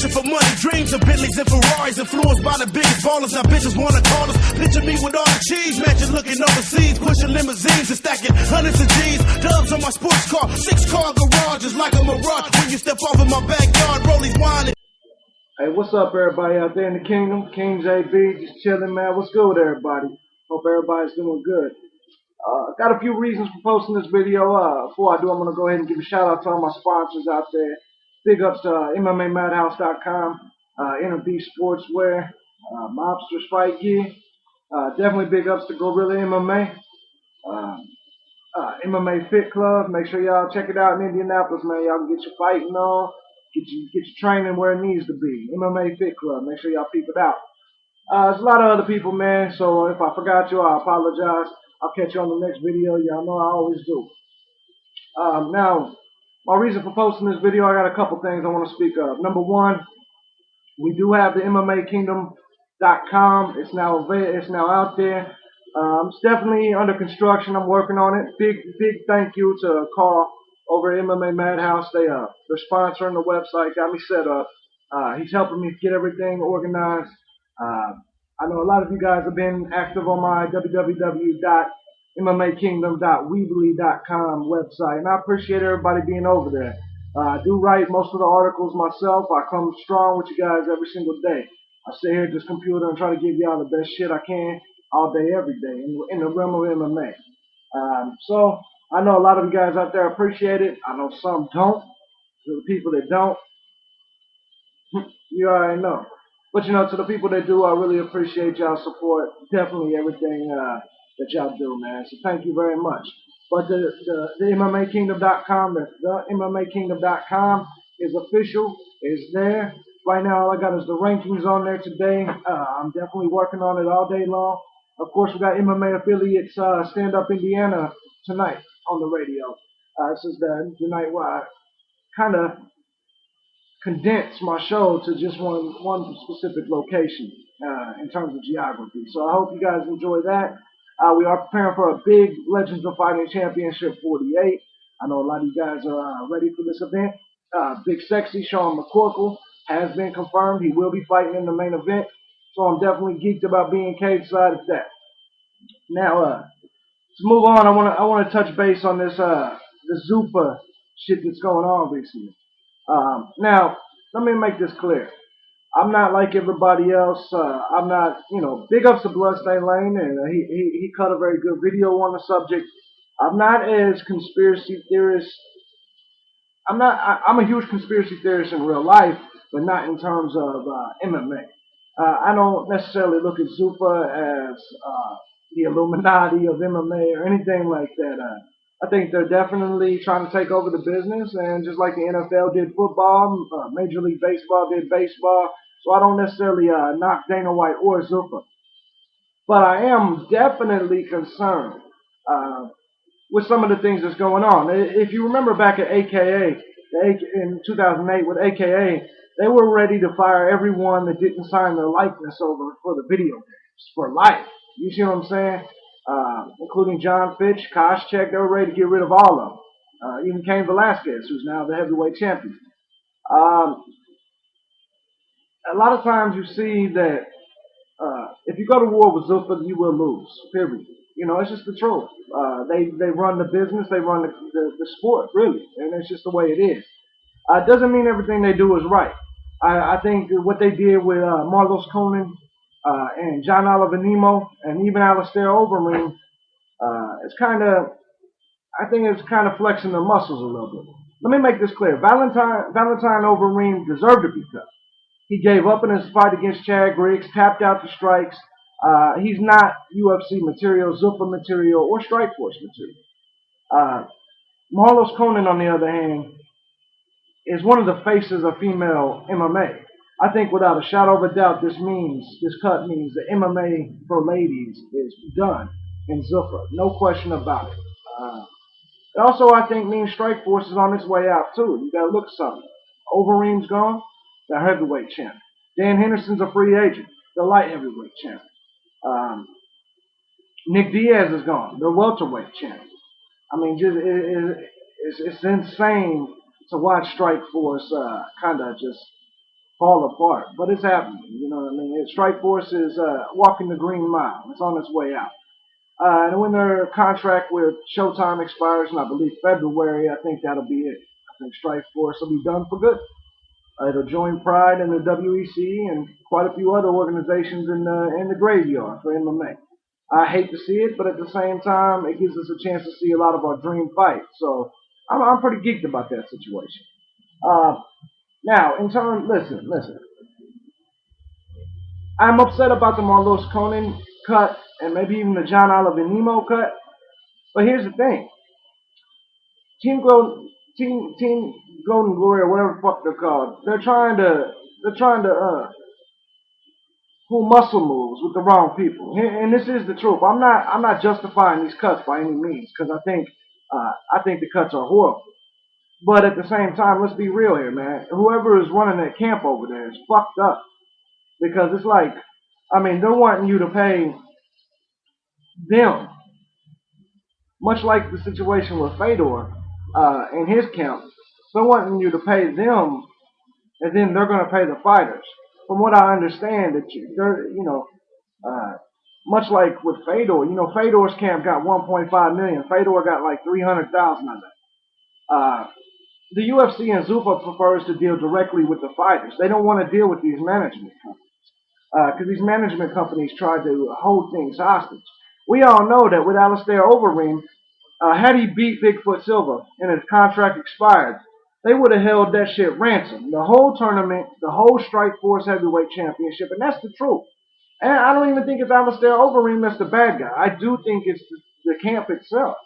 Fishing for money, dreams of Bentleys and Ferraris, influenced by the biggest ballers. Now bitches wanna call us. Picture me with all the cheese, matching looking overseas, pushing limousines and stacking hundreds of G's. Dubs on my sports car, 6-car garage, just like a mirage. When you step off in my backyard, Rollies whining. Hey, what's up, everybody out there in the kingdom? King JB, just chilling, man. What's good with everybody? Hope everybody's doing good. Got a few reasons for posting this video. Before I do, I'm going to go ahead and give a shout out to all my sponsors out there. Big ups to MMAMadhouse.com, Inner Beast Sportswear, Mobsters Fight Gear. Definitely big ups to Gorilla MMA. MMA Fit Club. Make sure y'all check it out in Indianapolis, man. Y'all can get your fighting on, get your training where it needs to be. MMA Fit Club. Make sure y'all peep it out. There's a lot of other people, man, so if I forgot you, I apologize. I'll catch you on the next video. Y'all know I always do. Now, my reason for posting this video, I got a couple things I want to speak of. Number one, we do have the MMAKingdom.com. It's now out there. It's definitely under construction. I'm working on it. Big thank you to Carl over at MMA Madhouse. They're sponsoring the website, got me set up. He's helping me get everything organized. I know a lot of you guys have been active on my www.mmakingdom.weebly.com website, and I appreciate everybody being over there. I do write most of the articles myself. I come strong with you guys every single day. I sit here at this computer and try to give y'all the best shit I can all day, every day in the realm of MMA. So I know a lot of you guys out there appreciate it. I know some don't. To the people that don't, you already know. But, you know, to the people that do, I really appreciate y'all support. Definitely everything that y'all do, man. So thank you very much. But the MMAKingdom.com, the MMAKingdom.com is official. It's there. Right now, all I got is the rankings on there today. I'm definitely working on it all day long. Of course, we got MMA affiliates, Stand Up Indiana tonight on the radio. This is the night where I kind of condense my show to just one specific location in terms of geography. So I hope you guys enjoy that. We are preparing for a big Legends of Fighting Championship 48. I know a lot of you guys are ready for this event. Big Sexy Sean McCorkle has been confirmed. He will be fighting in the main event. So I'm definitely geeked about being cage side at that. Now, to move on, I want to touch base on this the Zuffa shit that's going on recently. Now, let me make this clear. I'm not like everybody else. I'm not, big ups to Bloodstain Lane, and he cut a very good video on the subject. I'm not as conspiracy theorist. I'm a huge conspiracy theorist in real life, but not in terms of MMA. I don't necessarily look at Zuffa as the Illuminati of MMA or anything like that. I think they're definitely trying to take over the business, and just like the NFL did football, Major League Baseball did baseball. So I don't necessarily knock Dana White or Zuffa. But I am definitely concerned with some of the things that's going on. If you remember back at AKA, in 2008 with AKA, they were ready to fire everyone that didn't sign their likeness over for the video games for life. You see what I'm saying? Including John Fitch, Koscheck, they were ready to get rid of all of them. Even Cain Velasquez, who's now the heavyweight champion. A lot of times you see that if you go to war with Zuffa, you will lose, period. It's just the truth. They run the business, they run the sport, really, and it's just the way it is. It doesn't mean everything they do is right. I think what they did with Marlos Conan and John Oliver Nemo and even Alistair Overeem, I think it's kind of flexing their muscles a little bit. Let me make this clear. Valentine Overeem deserved to be cut. He gave up in his fight against Chad Griggs, tapped out the strikes. He's not UFC material, Zuffa material, or Strikeforce material. Marlos Conan, on the other hand, is one of the faces of female MMA. I think without a shadow of a doubt, this cut means that MMA for ladies is done in Zuffa. No question about it. It also, I think, means Strikeforce is on its way out, too. You got to look at something. Overeem's gone, the heavyweight champion. Dan Henderson's a free agent, the light heavyweight champion. Nick Diaz is gone, the welterweight champion. I mean, it's insane to watch Strikeforce kind of just fall apart. But it's happening. You know what I mean? Strike Force is walking the green mile. It's on its way out. And when their contract with Showtime expires in, I believe, February, I think that'll be it. I think Strike Force will be done for good. It'll join Pride and the WEC and quite a few other organizations in the graveyard for MMA. I hate to see it, but at the same time, it gives us a chance to see a lot of our dream fights. So I'm pretty geeked about that situation. Uh, Now, in turn, listen. I'm upset about the Marlos Conan cut and maybe even the John Oliver Nemo cut. But here's the thing: Team Golden Glory or whatever the fuck they're called, they're trying to pull muscle moves with the wrong people. And this is the truth. I'm not justifying these cuts by any means because I think the cuts are horrible. But at the same time, let's be real here, man. Whoever is running that camp over there is fucked up because it's like, I mean, they're wanting you to pay them, much like the situation with Fedor and his camp. They're wanting you to pay them, and then they're going to pay the fighters. From what I understand, they're, much like with Fedor, Fedor's camp got 1.5 million. Fedor got like 300,000 of that. The UFC and Zuffa prefers to deal directly with the fighters. They don't want to deal with these management companies because these management companies try to hold things hostage. We all know that with Alistair Overeem, had he beat Bigfoot Silva and his contract expired, they would have held that shit ransom. The whole tournament, the whole Strike Force Heavyweight Championship, and that's the truth. And I don't even think it's Alistair Overeem that's the bad guy. I do think it's the camp itself.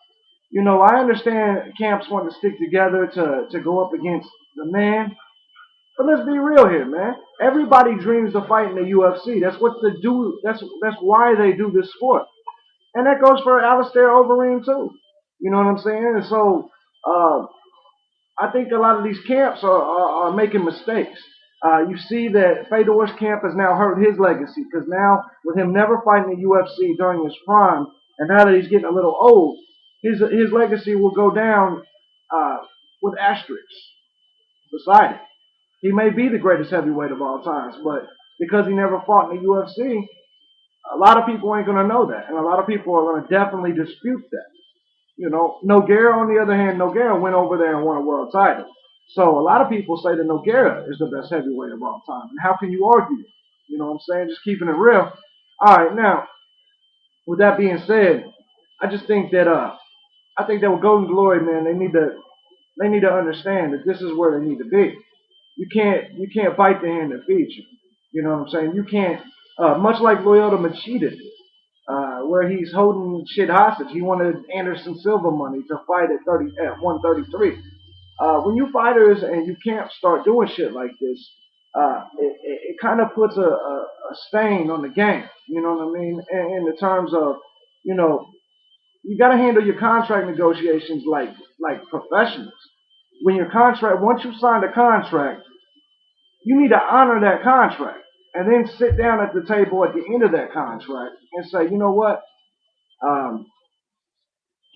I understand camps want to stick together to go up against the man. But let's be real here, man. Everybody dreams of fighting the UFC. That's what they do. That's why they do this sport. And that goes for Alistair Overeem too. You know what I'm saying? And so I think a lot of these camps are making mistakes. You see that Fedor's camp has now hurt his legacy because now with him never fighting the UFC during his prime, and now that he's getting a little old, his legacy will go down with asterisks beside it. He may be the greatest heavyweight of all times, but because he never fought in the UFC, a lot of people ain't going to know that, and a lot of people are going to definitely dispute that. Nogueira, on the other hand, Nogueira went over there and won a world title. So a lot of people say that Nogueira is the best heavyweight of all time. And how can you argue? You know what I'm saying? Just keeping it real. All right, now, with that being said, I just think that with Golden Glory, man, they need to understand that this is where they need to be. You can't bite the hand that feeds you. You know what I'm saying? You can't much like Lyoto Machida did, where he's holding shit hostage. He wanted Anderson Silva money to fight at 133. When you fighters and you can't start doing shit like this, it kind of puts a stain on the game. You know what I mean? In the terms of, you got to handle your contract negotiations like professionals. When your contract, once you sign the contract, you need to honor that contract and then sit down at the table at the end of that contract and say, you know what? Um,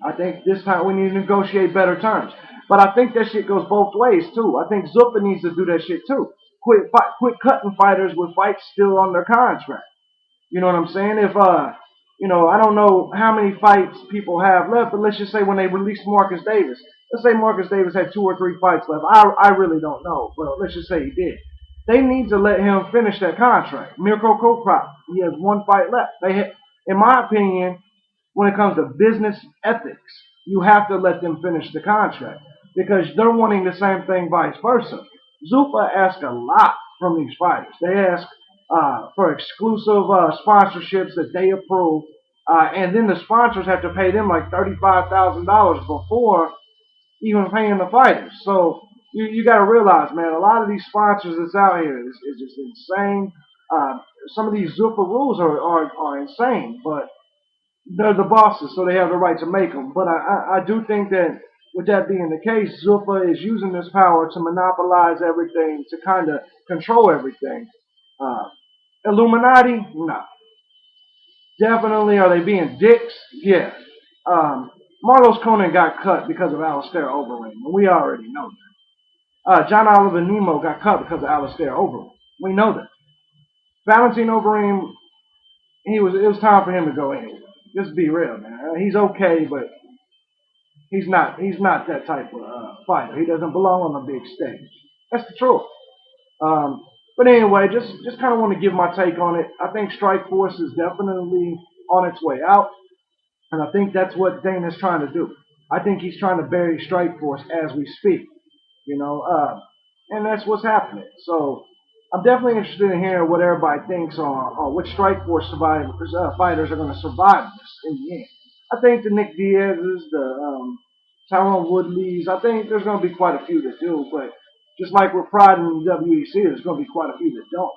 I think this time we need to negotiate better terms. But I think that shit goes both ways too. I think Zuffa needs to do that shit too. Quit cutting fighters with fights still on their contract. You know what I'm saying? If I don't know how many fights people have left, but let's just say when they released Marcus Davis, let's say Marcus Davis had 2 or 3 fights left. I really don't know, but let's just say he did. They need to let him finish that contract. Mirko Koprop, he has 1 fight left. In my opinion, when it comes to business ethics, you have to let them finish the contract because they're wanting the same thing vice versa. Zuffa asks a lot from these fighters. They ask for exclusive sponsorships that they approve, and then the sponsors have to pay them like $35,000 before even paying the fighters. So you got to realize, man, a lot of these sponsors that's out here is just insane. Some of these Zuffa rules are insane, but they're the bosses, so they have the right to make them. But I do think that with that being the case, Zuffa is using this power to monopolize everything, to kind of control everything. Uh, Illuminati? No. Definitely. Are they being dicks? Yeah. Marlos Conan got cut because of Alistair Overeem, and we already know that. John Oliver Nemo got cut because of Alistair Overeem. We know that. Valentino Overeem, it was time for him to go anyway. Just be real, man. He's okay, but he's not that type of fighter. He doesn't belong on the big stage. That's the truth. But anyway, just kind of want to give my take on it. I think Strikeforce is definitely on its way out, and I think that's what Dana's trying to do. I think he's trying to bury Strikeforce as we speak, and that's what's happening. So I'm definitely interested in hearing what everybody thinks on which Strikeforce fighters are going to survive this in the end. I think the Nick Diaz's, the Tyron Woodleys, I think there's going to be quite a few that do, but just like with Pride in the WEC, there's going to be quite a few that don't.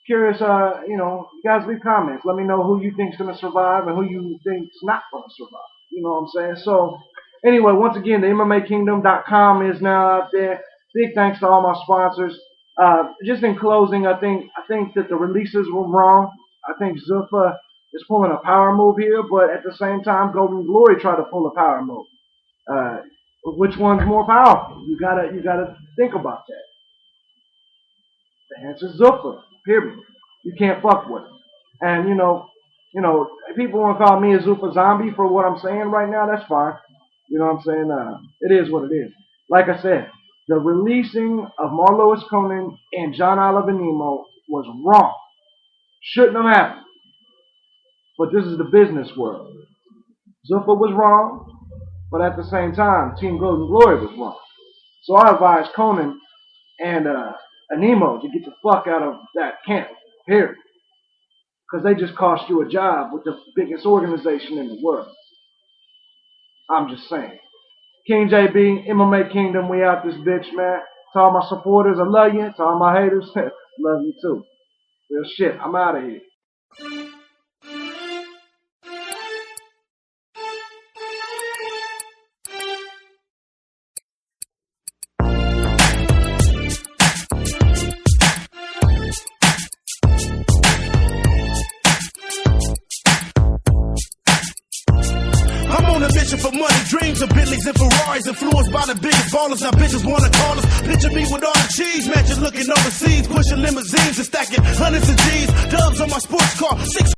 Curious, you guys leave comments. Let me know who you think's going to survive and who you think's not going to survive. You know what I'm saying? So, anyway, once again, the MMAKingdom.com is now out there. Big thanks to all my sponsors. Just in closing, I think that the releases were wrong. I think Zuffa is pulling a power move here, but at the same time, Golden Glory tried to pull a power move. Which one's more powerful? You gotta think about that. The answer's Zuffa. Period. You can't fuck with him. And people want to call me a Zuffa zombie for what I'm saying right now. That's fine. You know what I'm saying? It is what it is. Like I said, the releasing of Marlois Conan and John Oliver Nemo was wrong. Shouldn't have happened. But this is the business world. Zuffa was wrong. But at the same time, Team Golden Glory was wrong. So I advise Conan and Nemo to get the fuck out of that camp, period. Because they just cost you a job with the biggest organization in the world. I'm just saying. King JB, MMA Kingdom, we out this bitch, man. To all my supporters, I love you. To all my haters, love you too. Real shit, I'm out of here. For money, dreams of Bentleys and Ferraris, influenced by the biggest ballers. Now bitches wanna call us. Picture me with all the cheese, matching looking overseas, pushing limousines and stacking hundreds of G's. Dubs on my sports car, 6